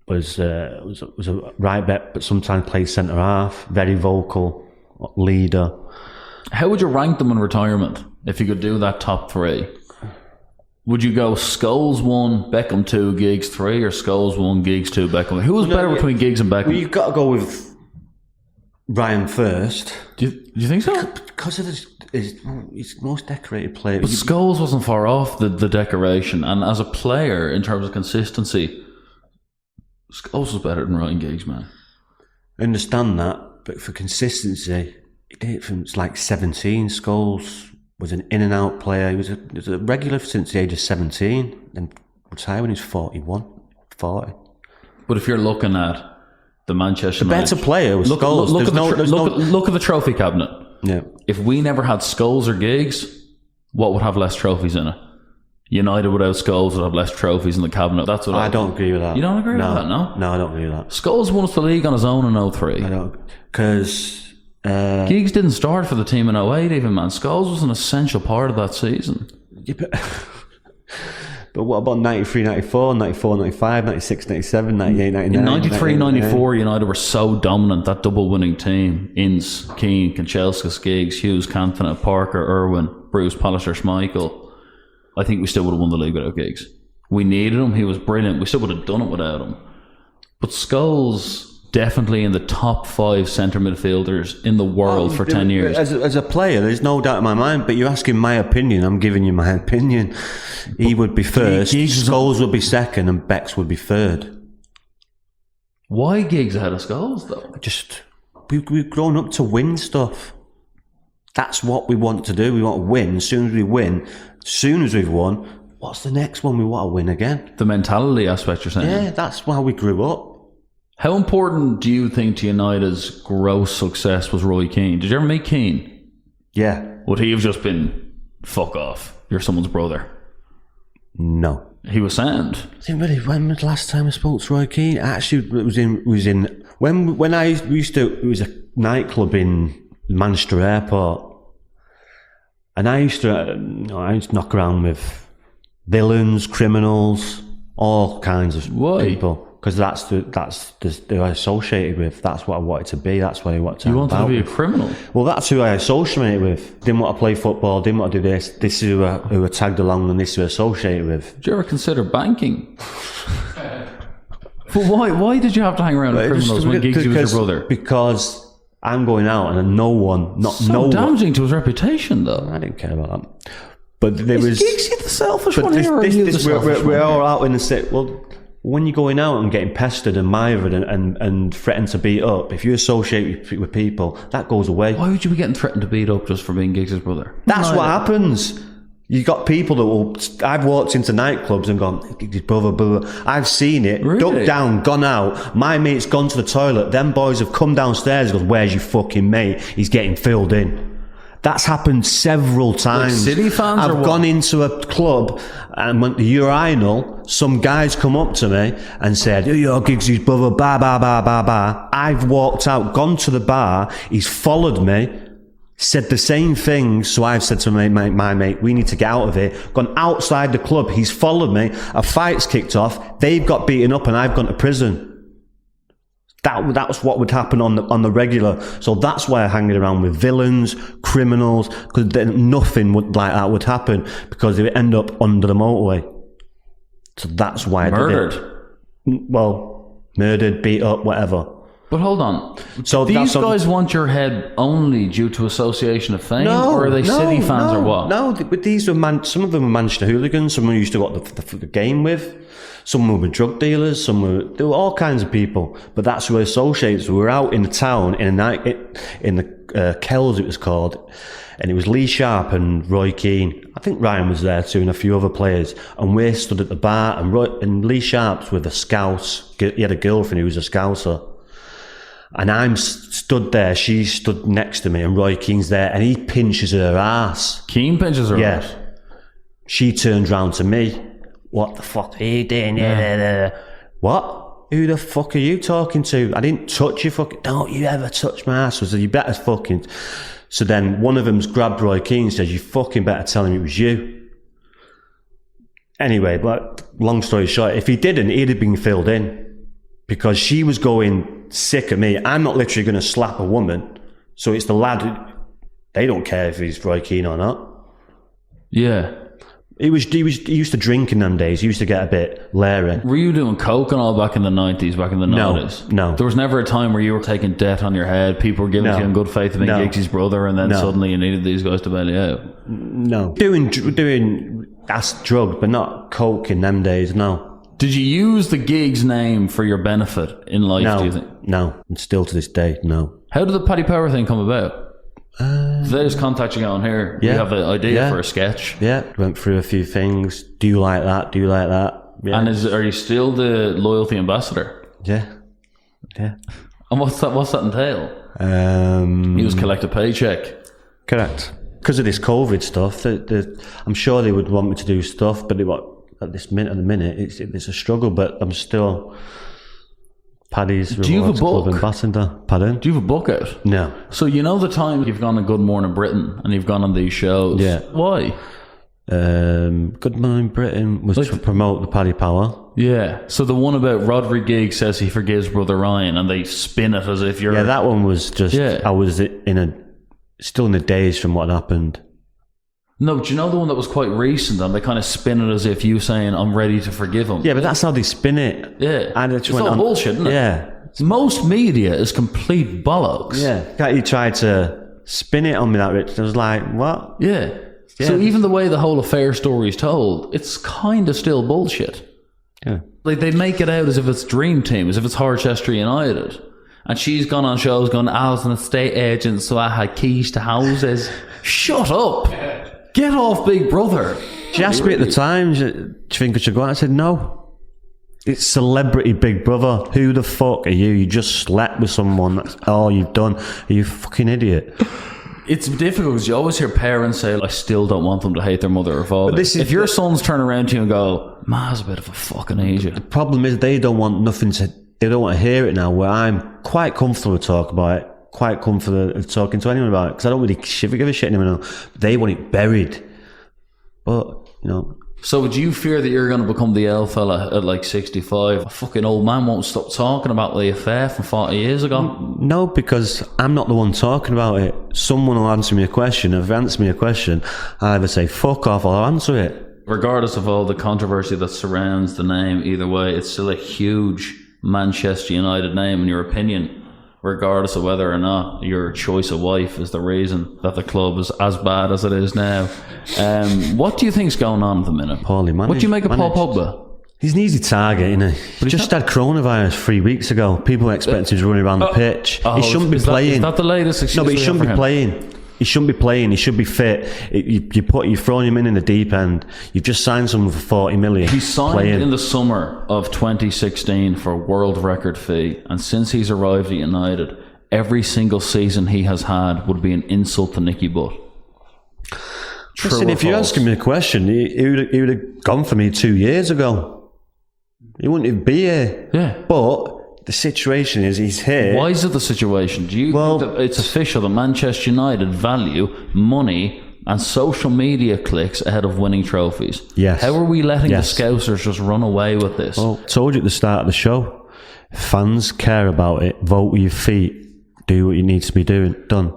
a right back, but sometimes played centre half. Very vocal, leader. How would you rank them in retirement if you could do that top three? Would you go Scholes 1, Beckham 2, Giggs 3, or Scholes 1, Giggs 2, Beckham? Who was better between Giggs and Beckham? Well, you've got to go with Ryan first. Do you think so? Because of his most decorated player. But Scholes wasn't far off the decoration, and as a player, in terms of consistency, Scholes was better than Ryan Giggs, man. I understand that, but for consistency, he did it from like 17. Scholes was an in and out player. He was a regular since the age of 17, and retired when he was 41, 40. But if you're looking at the Manchester United, better player was Scholes. Look at the trophy cabinet. Yeah. If we never had Scholes or Giggs, what would have less trophies in it? United without Scholes would have less trophies in the cabinet. That's what I don't agree with that. You don't agree with that, no? No, I don't agree with that. Scholes won us the league on his own in 03. I don't, because Giggs didn't start for the team in 08 even, man. Scholes was an essential part of that season. Yeah, but what about 93, 94, 94, 95, 96, 97, 98, 99? In 93, 94, United were so dominant, that double winning team. Ince, Keane, Kanchelskis, Giggs, Hughes, Cantona, Parker, Irwin, Bruce, Pallister, Schmeichel. I think we still would have won the league without Giggs. We needed him. He was brilliant. We still would have done it without him. But Scholes definitely in the top 5 centre midfielders in the world for 10 years. As a player, there's no doubt in my mind, but you're asking my opinion. I'm giving you my opinion. He would be first, Scholes would be second, and Becks would be third. Why Giggs ahead of Scholes, though? We've grown up to win stuff. That's what we want to do. We want to win. As soon as we win, as soon as we've won, what's the next one we want to win again? The mentality aspect, you're saying? Yeah, that's how we grew up. How important do you think to United's gross success was Roy Keane? Did you ever meet Keane? Yeah. Would he have just been, fuck off, you're someone's brother? No. He was sound. I think really, when was the last time I spoke to Roy Keane? Actually, it was in when I used to, it was a nightclub in Manchester Airport, and I used to knock around with villains, criminals, all kinds of people. Because that's who I associated with. That's what I wanted to be. That's what I wanted to. You wanted to be a criminal? Well, that's who I associated with. Didn't want to play football. Didn't want to do this. This is who I tagged along, and this is who I associated with. Did you ever consider banking? But why did you have to hang around with criminals when Giggs was your brother? Because I'm going out, and no one, damaging to his reputation, though. I didn't care about that. But there was Giggs the selfish one here, or you the selfish one? We're all out in the city. Well, when you're going out and getting pestered and mired and threatened to beat up, if you associate with people, that goes away. Why would you be getting threatened to beat up just for being Giggs' brother? That's what happens. You got people that will. I've walked into nightclubs and gone, Giggs' brother, blah, blah. I've seen it. Really? Ducked down, gone out. My mate's gone to the toilet. Them boys have come downstairs and goes, where's your fucking mate? He's getting filled in. That's happened several times. Like City fans I've or what? gone into a club and went to the urinal. Some guys come up to me and said, "You're Giggs' brother." Bah bah bah bah bah. I've walked out, gone to the bar. He's followed me, said the same thing. So I've said to my mate, "We need to get out of here." Gone outside the club. He's followed me. A fight's kicked off. They've got beaten up, and I've gone to prison. That's what would happen on the regular. So that's why I hang around with villains, criminals, because then nothing like that would happen, because they would end up under the motorway. So that's why I did it. Well, murdered, beat up, whatever. But hold on. So these guys want your head only due to association of fame, or are they City fans, or what? No, but these were some of them were Manchester hooligans. Some we used to go to the game with. Some were drug dealers. There were all kinds of people. But that's who I associated. So we were out in the town in a night in the Kells, it was called, and it was Lee Sharp and Roy Keane. I think Ryan was there too, and a few other players. And we stood at the bar, and Lee Sharp's with a Scouse. He had a girlfriend who was a Scouser. And I'm stood there, she stood next to me, and Roy Keane's there, and he pinches her ass. Keane pinches her ass? Yeah. She turns round to me. What the fuck are you doing? Yeah. What? Who the fuck are you talking to? I didn't touch you, fucking. Don't you ever touch my ass. I said, you better fucking. So then one of them's grabbed Roy Keane and says, you fucking better tell him it was you. Anyway, but long story short, if he didn't, he'd have been filled in, because she was going sick of me. I'm not literally going to slap a woman. So it's the lad. They don't care if he's Roy Keane or not. Yeah. He used to drink in them days. He used to get a bit leery. Were you doing coke and all back in the 90s, back in the 90s? No. There was never a time where you were taking debt on your head, people were giving to you in good faith to be Giggs' brother, and then suddenly you needed these guys to bail you out? No. Doing that's drug, but not coke in them days, no. Did you use the Giggs name for your benefit in life, do you think? No. And still to this day, no. How did the Paddy Power thing come about? If they just contact you on here, we have an idea for a sketch. Yeah, went through a few things. Do you like that? Do you like that? Yeah. And are you still the loyalty ambassador? Yeah. And what's that entail? You just collect a paycheck. Correct. Because of this COVID stuff, I'm sure they would want me to do stuff, but at the minute, it's a struggle. But I'm still Paddy's Rewards Club ambassador. Pardon? Do you have a book out? No. So you know the time you've gone on Good Morning Britain and you've gone on these shows. Yeah. Why? Good Morning Britain was to promote the Paddy Power. Yeah. So the one about Rhodri Giggs says he forgives Brother Ryan, and they spin it as if you're. Yeah, that one was just. Yeah. I was still in the days from what happened. No, do you know the one that was quite recent, and they kind of spin it as if you saying, I'm ready to forgive him? Yeah, but that's how they spin it. Yeah. And it's all bullshit, isn't it? Yeah. Most media is complete bollocks. Yeah. You tried to spin it on me that rich. I was like, what? Yeah. So even the way the whole affair story is told, it's kind of still bullshit. Yeah. Like, they make it out as if it's Dream Team, as if it's Harchester United. And she's gone on shows going, I was an estate agent, so I had keys to houses. Shut up. Get off Big Brother. She asked me at the time, do you think I should go out? I said, no. It's celebrity Big Brother. Who the fuck are you? You just slept with someone. That's all you've done. Are you a fucking idiot? It's difficult because you always hear parents say, I still don't want them to hate their mother or father. If your sons turn around to you and go, Ma's a bit of a fucking idiot. The problem is they don't want they don't want to hear it now, where I'm quite comfortable to talk about it. Quite comfortable talking to anyone about it, because I don't really give a shit anymore. They want it buried. But, So do you fear that you're going to become the L fella at like 65? A fucking old man won't stop talking about the affair from 40 years ago? No, because I'm not the one talking about it. Someone will answer me a question. If they answer me a question, I either say fuck off or I'll answer it. Regardless of all the controversy that surrounds the name, either way, it's still a huge Manchester United name, in your opinion. Regardless of whether or not your choice of wife is the reason that the club is as bad as it is now. What do you think's going on at the minute? Poorly managed. What do you make of Paul Pogba? He's an easy target, isn't he? He just had coronavirus 3 weeks ago. People expect him to run around the pitch. He shouldn't be playing. Is that the latest excuse? No, but he shouldn't be playing. He shouldn't be playing. He should be fit. You're throwing him in the deep end. You've just signed someone for 40 million. He signed in the summer of 2016 for a world record fee, and since he's arrived at United, every single season he has had would be an insult to Nicky Butt. Listen, if you're asking me a question, he would have gone for me 2 years ago. He wouldn't even be here. Yeah. But the situation is he's here. Why is it the situation? Do you think that it's official that Manchester United value money and social media clicks ahead of winning trophies? Yes. How are we letting the Scousers just run away with this? Well, I told you at the start of the show, fans care about it. Vote with your feet. Do what you need to be doing. Done.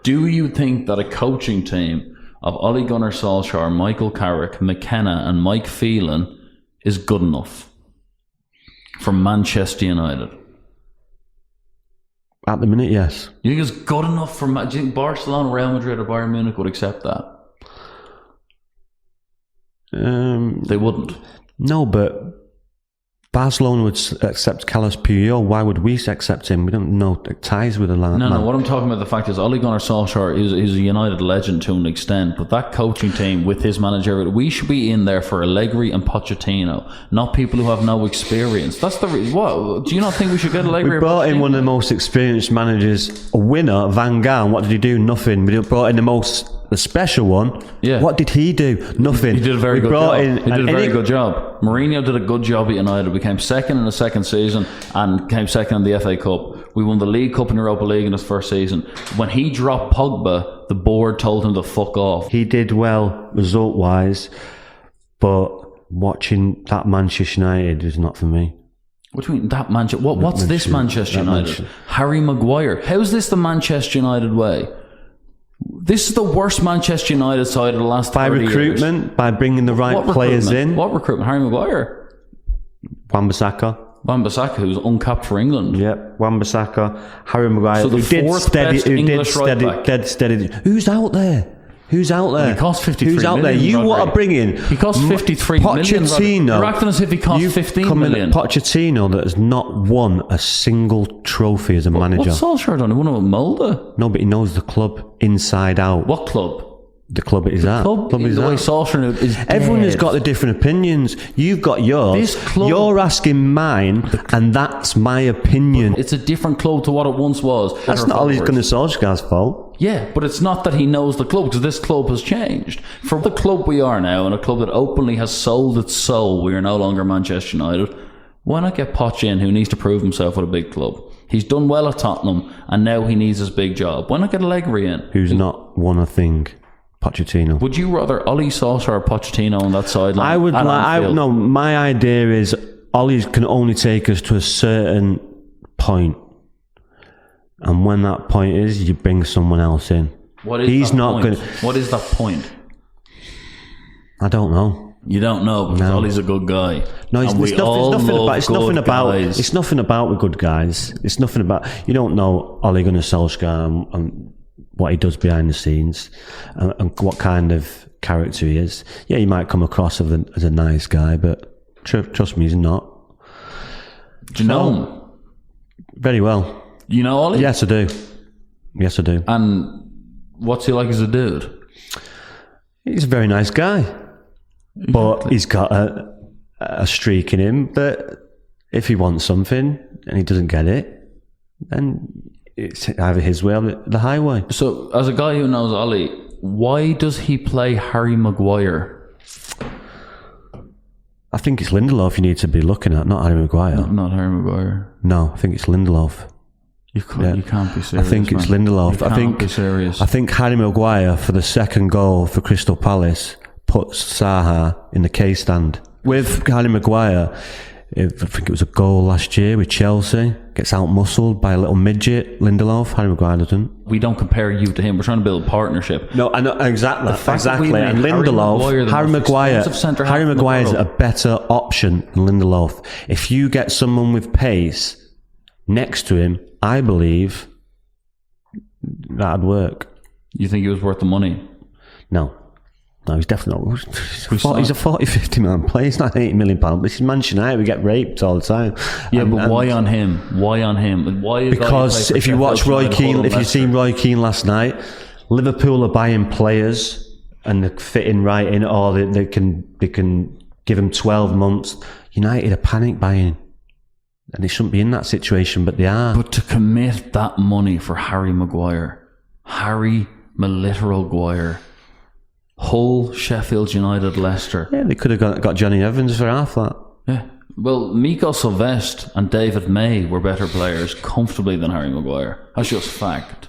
Do you think that a coaching team of Ole Gunnar Solskjaer, Michael Carrick, McKenna and Mike Phelan is good enough for Manchester United? At the minute, yes. You think it's good enough for... Do you think Barcelona, Real Madrid or Bayern Munich would accept that? They wouldn't. No, but Barcelona would accept Carlos Puyol. Why would we accept him? We don't know ties with the man. No, what I'm talking about, the fact is Ole Gunnar Solskjaer is a United legend to an extent, but that coaching team with his manager, we should be in there for Allegri and Pochettino, not people who have no experience. That's the what? Do you not think we should get Allegri? We brought in one of the most experienced managers, a winner, Van Gaal. What did he do? Nothing. We brought in the special one. Yeah. What did he do? Nothing. He did a very good job. He did a very good job. Mourinho did a good job at United. We came second in the second season and came second in the FA Cup. We won the League Cup and Europa League in his first season. When he dropped Pogba, the board told him to fuck off. He did well result-wise, but watching that Manchester United is not for me. What do you mean, that Manchester? What's this Manchester United? Harry Maguire. How's this the Manchester United way? This is the worst Manchester United side of the last 30 By years. recruitment, by bringing the right players in. What recruitment? Harry Maguire? Wan-Bissaka. Wan-Bissaka, who's uncapped for England. Yep, Wan-Bissaka, Harry Maguire. So the fourth best English right back. Dead steady. Who's out there? Who's out there? He cost 53 Who's out there? million, You Rhodri. want to bring in? He cost 53 million. Pochettino. You're acting as if he cost 15 million. Pochettino that has not won a single trophy as a manager. What's Solskjaer done? He won with Molde. No, but he knows the club inside out. What club? The club it is at. Club is the way at. Solskjaer is Everyone has dead. got the different opinions. You've got yours. This club- You're asking mine, and that's my opinion. It's a different club to what it once was. That's not Ole Gunnar Solskjaer's fault. Yeah, but it's not that he knows the club, because this club has changed. For the club we are now, and a club that openly has sold its soul, we are no longer Manchester United. Why not get Poch in, who needs to prove himself with a big club? He's done well at Tottenham, and now he needs his big job. Why not get Allegri in? Who's not won a thing? Pochettino. Would you rather Ole Solskjaer or Pochettino on that sideline? I would at Anfield? no, my idea is Ollie's can only take us to a certain point. And when that point is, you bring someone else in. What is He's that not point? going. What is that point? I don't know. You don't know, because No. Ollie's a good guy. No, it's And we nothing all about. love It's nothing good about. guys. It's nothing about the good guys. It's nothing about. You don't know Ole Gunnar Solskjaer and what he does behind the scenes, and what kind of character he is. Yeah, he might come across as a nice guy, but trust me, he's not. Do you know him? Very well. You know Ollie? Yes, I do. Yes, I do. And what's he like as a dude? He's a very nice guy, but he's got a streak in him that if he wants something and he doesn't get it, then it's either his way or the highway. So, as a guy who knows Ollie, why does he play Harry Maguire? I think it's Lindelof you need to be looking at, not Harry Maguire. Not Harry Maguire. No, I think it's Lindelof. You can't be serious. I think it's man. Lindelof. You can't be serious. I think Harry Maguire for the second goal for Crystal Palace puts Saha in the K stand. With Harry Maguire, I think it was a goal last year with Chelsea. Gets out-muscled by a little midget, Lindelof. Harry Maguire doesn't. We don't compare you to him. We're trying to build a partnership. No, I know exactly. fact that we Exactly. made And Harry Maguire the Harry most Maguire, expensive centre-half in the Maguire's world. a better option than Lindelof. If you get someone with pace next to him, I believe that'd work. You think he was worth the money? No, he's definitely not. He's a 40, 50 million player. He's not £80 million. This is Manchester United. We get raped all the time. Yeah, but why on him? Why on him? Why is Because if you watch Roy Keane, if you've seen Roy Keane last night, Liverpool are buying players and they're fitting right in, or they can give him 12 months. United are panic buying. And they shouldn't be in that situation, but they are. But to commit that money for Harry Maguire, Harry literal Maguire, Hull, Sheffield United, Leicester. Yeah, they could have got Johnny Evans for half that. Yeah. Well, Miko Sylvestre and David May were better players comfortably than Harry Maguire. That's just fact.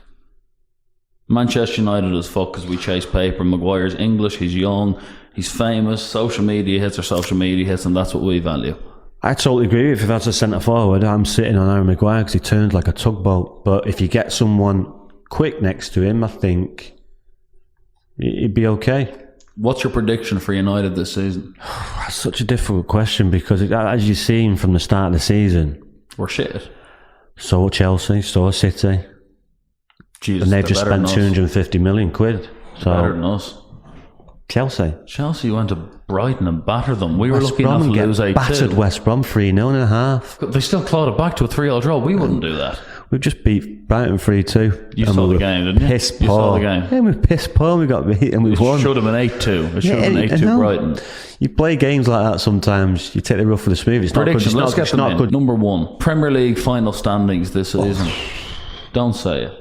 Manchester United is fucked because we chase paper. Maguire's English, he's young, he's famous, social media hits are social media hits, and that's what we value. I totally agree. If that's a centre forward, I'm sitting on Harry Maguire because he turns like a tugboat. But if you get someone quick next to him, I think it'd be okay. What's your prediction for United this season? That's such a difficult question because, as you've seen from the start of the season, We're shit. so are Chelsea, so are City, Jesus, and they've they're just better spent than us. 250 million quid. Better So than us. Chelsea. Chelsea went to Brighton and battered them. We were West lucky Brom enough to lose get 8-2. battered West Brom 3-0.5. They still clawed it back to a 3-0 draw. We wouldn't do that. We've just beat Brighton 3-2. You and saw we the were game, didn't you? Piss You poor. saw the game. Yeah, we were piss poor. We got beat and we It won. should have been 8-2. It should have Yeah, been I 8-2 know. Brighton. You play games like that sometimes. You take the rough with the smooth. It's not good. Prediction, It's let's not, get it's them not in. good. Number 1, Premier League final standings this season. Don't say it.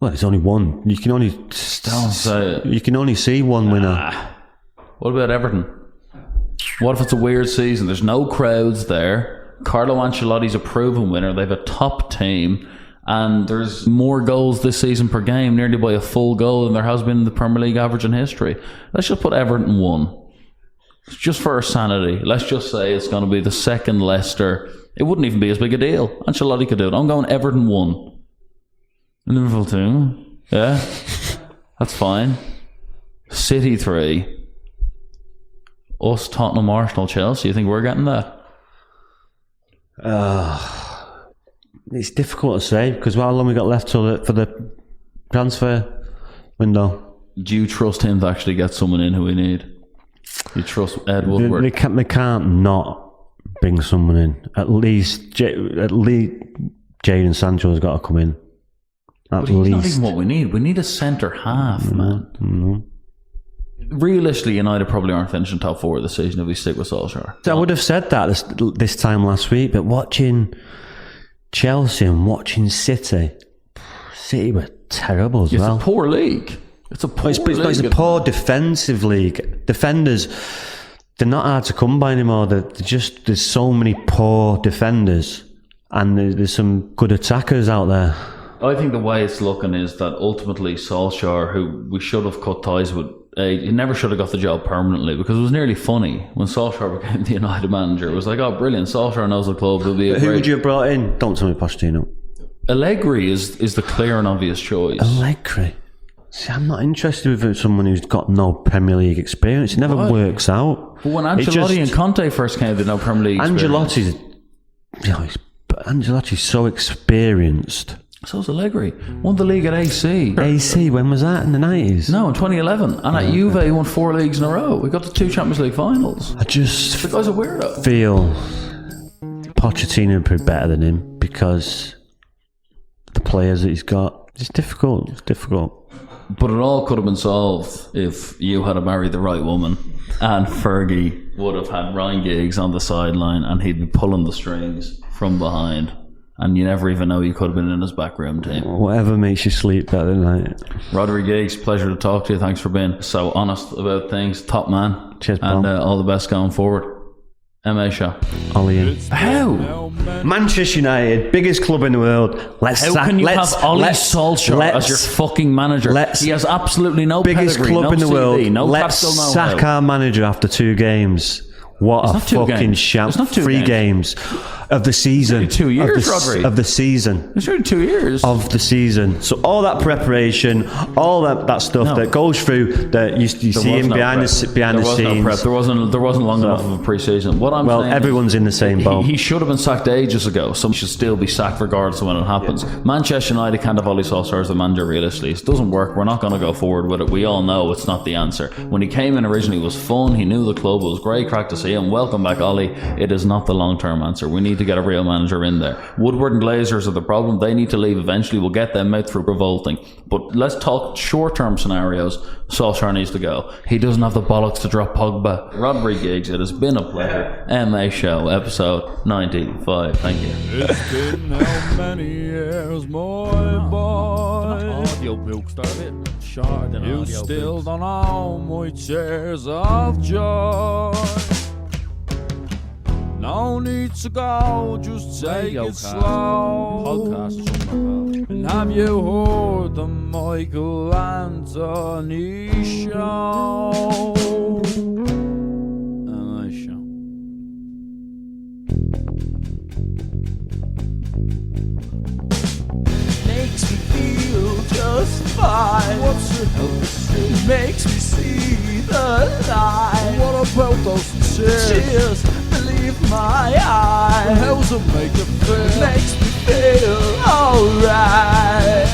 Well, there's only one. You can only Don't say it. You can only see one winner. What about Everton? What if it's a weird season? There's no crowds there. Carlo Ancelotti's a proven winner. They have a top team. And there's more goals this season per game, nearly by a full goal, than there has been in the Premier League average in history. Let's just put Everton 1. Just for our sanity. Let's just say it's going to be the second Leicester. It wouldn't even be as big a deal. Ancelotti could do it. I'm going Everton 1. Liverpool 2. Yeah. That's fine. City 3. Us, Tottenham, Arsenal, Chelsea. You think we're getting that? It's difficult to say because how long we got left for the transfer window? Do you trust him to actually get someone in who we need? You trust Ed Woodward? They can't not bring someone in. At least Jadon Sancho's got to come in. But he's not even what we need. We need a centre half, man. No. Realistically, United probably aren't finishing top 4 of the season if we stick with Solskjaer. I would have said that this time last week, but watching Chelsea and watching City were terrible as well. It's a poor league. It's a poor league. It's a poor defensive league. Defenders, they're not hard to come by anymore. There's so many poor defenders, and there's some good attackers out there. I think the way it's looking is that ultimately Solskjaer, who we should have cut ties with, he never should have got the job permanently because it was nearly funny when Solskjaer became the United manager. It was like, oh, brilliant, Solskjaer knows the club. Who would you have brought in? Don't tell me Pochettino. Allegri is the clear and obvious choice. Allegri? See, I'm not interested with someone who's got no Premier League experience. It never works out. But when Ancelotti and Conte first came, they had no Premier League experience. Ancelotti's so experienced. So is Allegri. Won the league at AC. AC, when was that? In the 90s? No, in 2011. And at Juve, he won 4 leagues in a row. We got the 2 Champions League finals. I just the guy's a weirdo. Feel Pochettino would be better than him because the players that he's got. It's difficult. But it all could have been solved if you had married the right woman and Fergie would have had Ryan Giggs on the sideline and he'd be pulling the strings from behind. And you never even know you could have been in his backroom team. Whatever makes you sleep better night. Rhodri Giggs, pleasure to talk to you. Thanks for being so honest about things. Top man. Cheers, and all the best going forward. MA Show. Ollie in. How? Manchester United, biggest club in the world. How can you have Ollie Solskjaer as your fucking manager? He has absolutely no biggest pedigree, club no in the CV, world. no Let's sack our manager after 2 games. What a fucking shout. 3 games of the season. It's 2 years, Rhodri. Of the season. It's only 2 years. Of the season. So all that preparation, all that stuff that goes through that you see him behind the scenes. No prep. There wasn't long enough of a pre-season. What I'm saying everyone's in the same boat. He should have been sacked ages ago. Some should still be sacked regardless of when it happens. Yeah. Manchester United can't have Ollie Solskjaer as the manager realistically. It doesn't work. We're not going to go forward with it. We all know it's not the answer. When he came in originally, it was fun. He knew the club. It was great crack to see him. Welcome back, Ollie. It is not the long-term answer. We need to get a real manager in there. Woodward and Glazers are the problem. They need to leave eventually. We'll get them out through revolting. But let's talk short-term scenarios. Solskjaer needs to go. He doesn't have the bollocks to drop Pogba. Rhodri Giggs, it has been a pleasure. MA Show, episode 95. Thank you. It's been how many years, my boy? Audiobook started shorter than You audio still books. don't know my tears of joy. No need to go, just take Radio it cast. slow. Podcast or something like And have you heard the Michael Anthony show? Show. Makes me feel just fine. What's it help to see? Makes me see the light. What about those tears? Believe my eyes. How's it make you feel? Makes me feel alright.